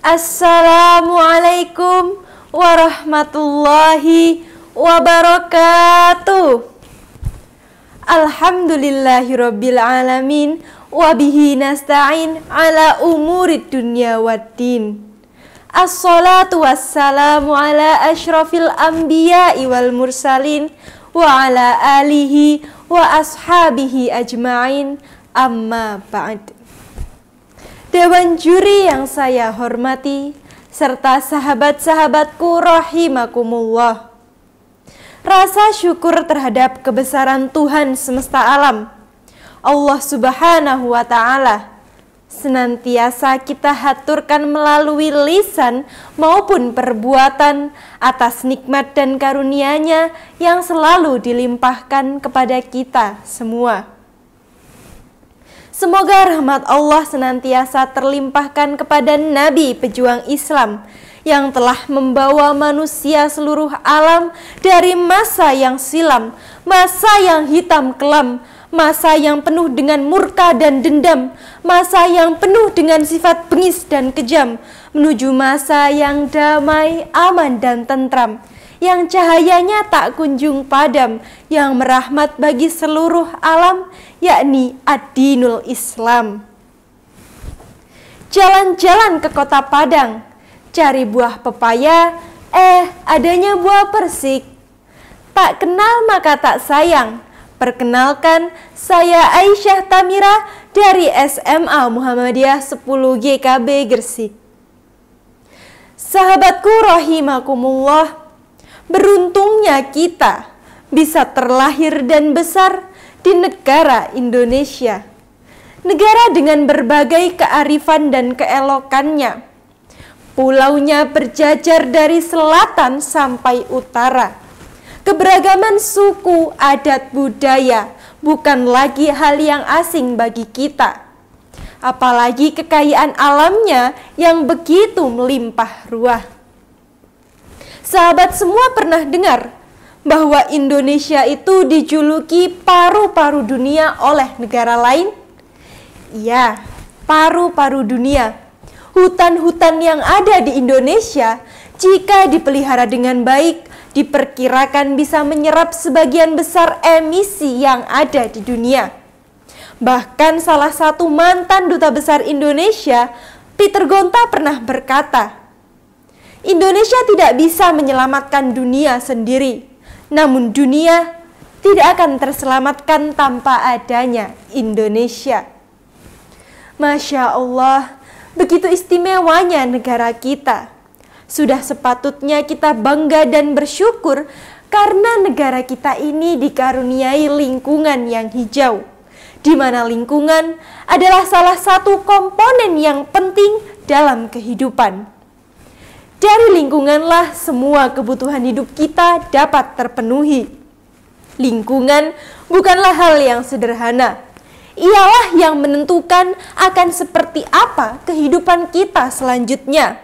Assalamualaikum warahmatullahi wabarakatuh. Alhamdulillahirabbil alamin wa bihi nasta'in ala umurid dunya waddin. Assalatu wassalamu ala asyrafil anbiya'i wal mursalin wa ala alihi wa ashabihi ajma'in, amma ba'd. Dewan juri yang saya hormati, serta sahabat-sahabatku rahimakumullah. Rasa syukur terhadap kebesaran Tuhan semesta alam, Allah Subhanahu wa Ta'ala, senantiasa kita haturkan melalui lisan maupun perbuatan atas nikmat dan karunia-Nya yang selalu dilimpahkan kepada kita semua. Semoga rahmat Allah senantiasa terlimpahkan kepada Nabi pejuang Islam yang telah membawa manusia seluruh alam dari masa yang silam, masa yang hitam kelam, masa yang penuh dengan murka dan dendam, masa yang penuh dengan sifat bengis dan kejam, menuju masa yang damai, aman dan tentram, yang cahayanya tak kunjung padam, yang merahmat bagi seluruh alam, yakni ad-dinul Islam. Jalan-jalan ke kota Padang, cari buah pepaya, adanya buah persik. Tak kenal maka tak sayang. Perkenalkan, saya Aisyah Tamira dari SMA Muhammadiyah 10 GKB Gresik. Sahabatku rahimakumullah, beruntungnya kita bisa terlahir dan besar di negara Indonesia, negara dengan berbagai kearifan dan keelokannya. Pulaunya berjajar dari selatan sampai utara. Keberagaman suku, adat, budaya bukan lagi hal yang asing bagi kita. Apalagi kekayaan alamnya yang begitu melimpah ruah. Sahabat semua pernah dengar bahwa Indonesia itu dijuluki paru-paru dunia oleh negara lain? Iya, paru-paru dunia. Hutan-hutan yang ada di Indonesia, jika dipelihara dengan baik, diperkirakan bisa menyerap sebagian besar emisi yang ada di dunia. Bahkan salah satu mantan duta besar Indonesia, Peter Gonta, pernah berkata, Indonesia tidak bisa menyelamatkan dunia sendiri, namun dunia tidak akan terselamatkan tanpa adanya Indonesia. Masya Allah, begitu istimewanya negara kita. Sudah sepatutnya kita bangga dan bersyukur karena negara kita ini dikaruniai lingkungan yang hijau, di mana lingkungan adalah salah satu komponen yang penting dalam kehidupan. Dari lingkunganlah semua kebutuhan hidup kita dapat terpenuhi. Lingkungan bukanlah hal yang sederhana. Ialah yang menentukan akan seperti apa kehidupan kita selanjutnya.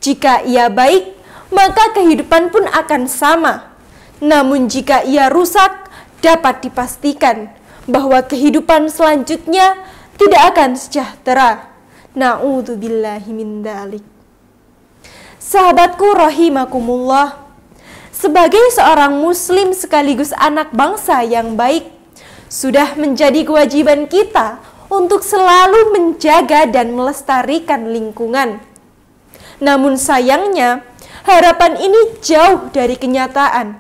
Jika ia baik, maka kehidupan pun akan sama. Namun jika ia rusak, dapat dipastikan bahwa kehidupan selanjutnya tidak akan sejahtera. Na'udzubillahi min dzalik. Sahabatku rahimakumullah, sebagai seorang muslim sekaligus anak bangsa yang baik, sudah menjadi kewajiban kita untuk selalu menjaga dan melestarikan lingkungan. Namun sayangnya, harapan ini jauh dari kenyataan.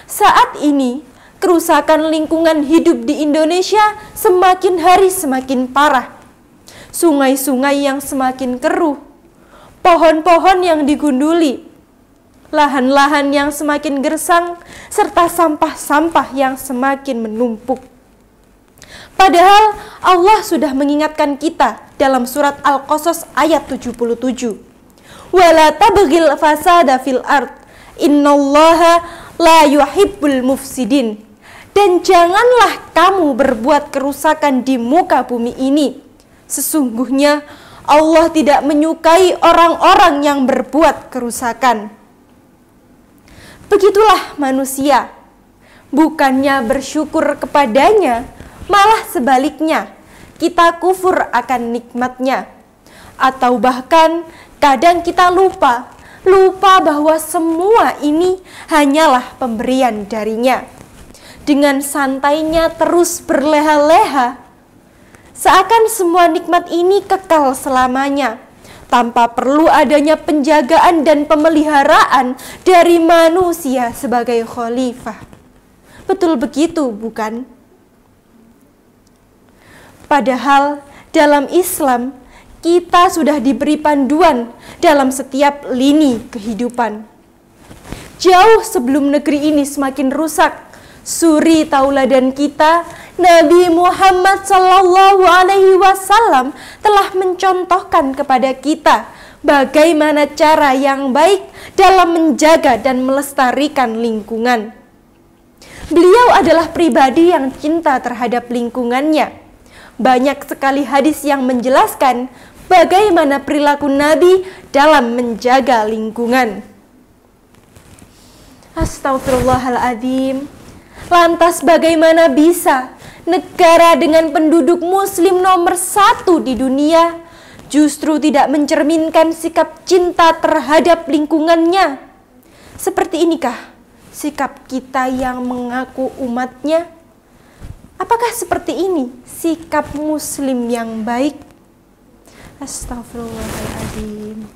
Saat ini, kerusakan lingkungan hidup di Indonesia semakin hari semakin parah. Sungai-sungai yang semakin keruh, pohon-pohon yang digunduli, lahan-lahan yang semakin gersang, serta sampah-sampah yang semakin menumpuk. Padahal Allah sudah mengingatkan kita dalam surat Al-Qasas ayat 77. Wala tabghil fasada fil ard, innallaha la yuhibbul mufsidin. Dan janganlah kamu berbuat kerusakan di muka bumi ini. Sesungguhnya Allah tidak menyukai orang-orang yang berbuat kerusakan. Begitulah manusia, bukannya bersyukur kepadanya, malah sebaliknya, kita kufur akan nikmatnya. Atau bahkan Kadang kita lupa bahwa semua ini hanyalah pemberian darinya. Dengan santainya terus berleha-leha, seakan semua nikmat ini kekal selamanya, tanpa perlu adanya penjagaan dan pemeliharaan dari manusia sebagai khalifah. Betul begitu, bukan? Padahal dalam Islam, kita sudah diberi panduan dalam setiap lini kehidupan. Jauh sebelum negeri ini semakin rusak, suri tauladan kita, Nabi Muhammad SAW telah mencontohkan kepada kita bagaimana cara yang baik dalam menjaga dan melestarikan lingkungan. Beliau adalah pribadi yang cinta terhadap lingkungannya. Banyak sekali hadis yang menjelaskan bagaimana perilaku Nabi dalam menjaga lingkungan. Astagfirullahaladzim. Lantas bagaimana bisa negara dengan penduduk muslim nomor 1 di dunia justru tidak mencerminkan sikap cinta terhadap lingkungannya? Seperti inikah sikap kita yang mengaku umatnya? Apakah seperti ini sikap muslim yang baik? Astagfirullahaladzim.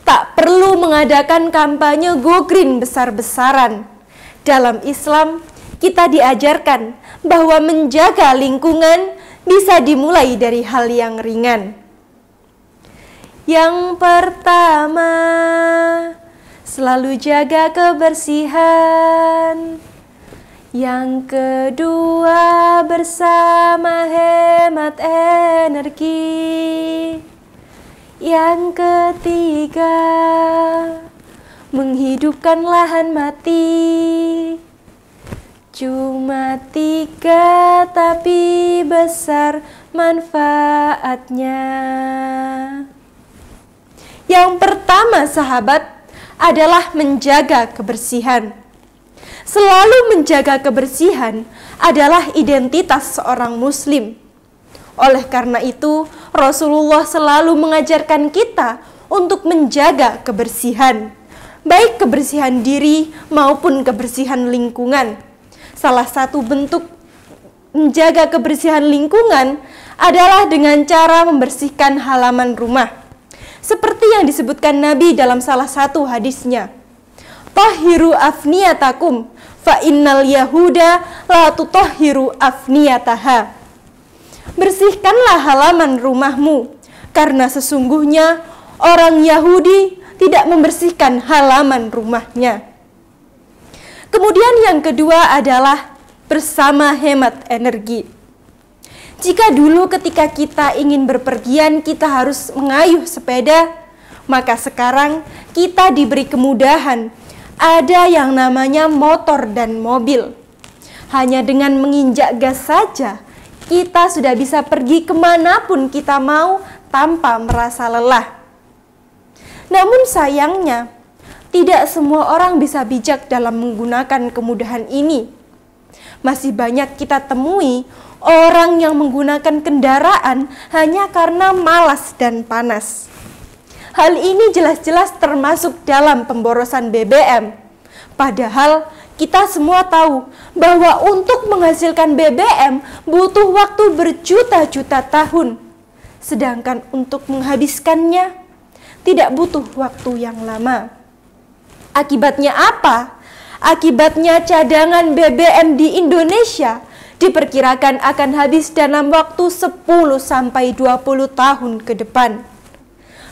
Tak perlu mengadakan kampanye go green besar-besaran. Dalam Islam, kita diajarkan bahwa menjaga lingkungan bisa dimulai dari hal yang ringan. Yang pertama, selalu jaga kebersihan. Yang kedua, bersama hemat energi. Yang ketiga, menghidupkan lahan mati. Cuma 3 tapi besar manfaatnya. Yang pertama, sahabat, adalah menjaga kebersihan. Selalu menjaga kebersihan adalah identitas seorang muslim. Oleh karena itu, Rasulullah selalu mengajarkan kita untuk menjaga kebersihan, baik kebersihan diri maupun kebersihan lingkungan. Salah satu bentuk menjaga kebersihan lingkungan adalah dengan cara membersihkan halaman rumah. Seperti yang disebutkan Nabi dalam salah satu hadisnya, "Tahhiru afniyatakum, fa innal yahuda la tutahhiru afniyataha." Bersihkanlah halaman rumahmu, karena sesungguhnya orang Yahudi tidak membersihkan halaman rumahnya. Kemudian yang kedua adalah bersama hemat energi. Jika dulu ketika kita ingin berpergian kita harus mengayuh sepeda, maka sekarang kita diberi kemudahan. Ada yang namanya motor dan mobil. Hanya dengan menginjak gas saja, kita sudah bisa pergi kemanapun kita mau tanpa merasa lelah. Namun sayangnya, tidak semua orang bisa bijak dalam menggunakan kemudahan ini. Masih banyak kita temui orang yang menggunakan kendaraan hanya karena malas dan panas. Hal ini jelas-jelas termasuk dalam pemborosan BBM. Padahal kita semua tahu bahwa untuk menghasilkan BBM butuh waktu berjuta-juta tahun. Sedangkan untuk menghabiskannya tidak butuh waktu yang lama. Akibatnya apa? Akibatnya cadangan BBM di Indonesia diperkirakan akan habis dalam waktu 10-20 tahun ke depan.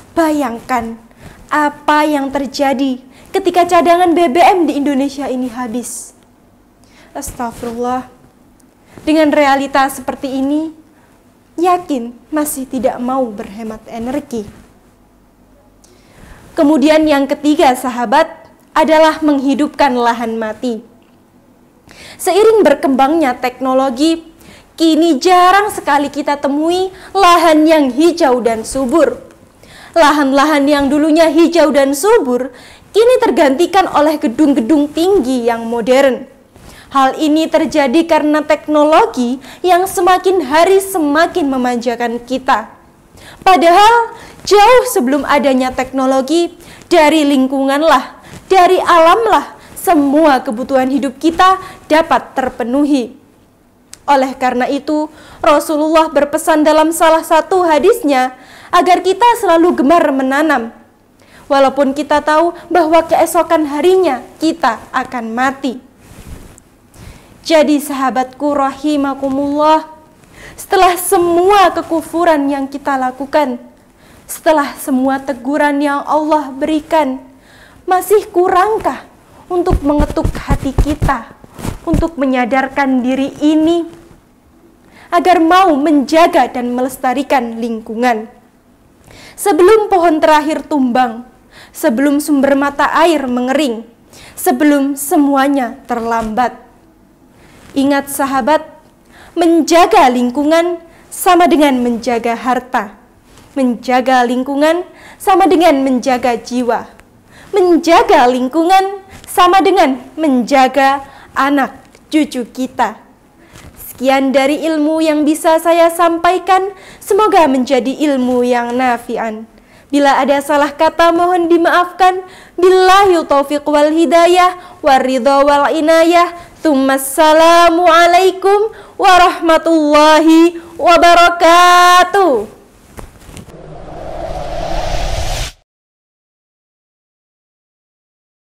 Bayangkan apa yang terjadi ketika cadangan BBM di Indonesia ini habis. Astagfirullah. Dengan realita seperti ini, yakin masih tidak mau berhemat energi. Kemudian yang ketiga, sahabat, adalah menghidupkan lahan mati. Seiring berkembangnya teknologi, kini jarang sekali kita temui lahan yang hijau dan subur. Lahan-lahan yang dulunya hijau dan subur, kini tergantikan oleh gedung-gedung tinggi yang modern. Hal ini terjadi karena teknologi yang semakin hari semakin memanjakan kita. Padahal jauh sebelum adanya teknologi, dari lingkunganlah, dari alamlah, semua kebutuhan hidup kita dapat terpenuhi. Oleh karena itu, Rasulullah berpesan dalam salah satu hadisnya agar kita selalu gemar menanam. Walaupun kita tahu bahwa keesokan harinya kita akan mati. Jadi sahabatku rahimakumullah, setelah semua kekufuran yang kita lakukan, setelah semua teguran yang Allah berikan, masih kurangkah untuk mengetuk hati kita, untuk menyadarkan diri ini, agar mau menjaga dan melestarikan lingkungan. Sebelum pohon terakhir tumbang, sebelum sumber mata air mengering, sebelum semuanya terlambat. Ingat sahabat, menjaga lingkungan sama dengan menjaga harta. Menjaga lingkungan sama dengan menjaga jiwa. Menjaga lingkungan sama dengan menjaga anak cucu kita. Sekian dari ilmu yang bisa saya sampaikan, semoga menjadi ilmu yang nafi'an. Bila ada salah kata mohon dimaafkan. Billahi taufiq wal hidayah waridha wal inayah. Assalamualaikum warahmatullahi wabarakatuh.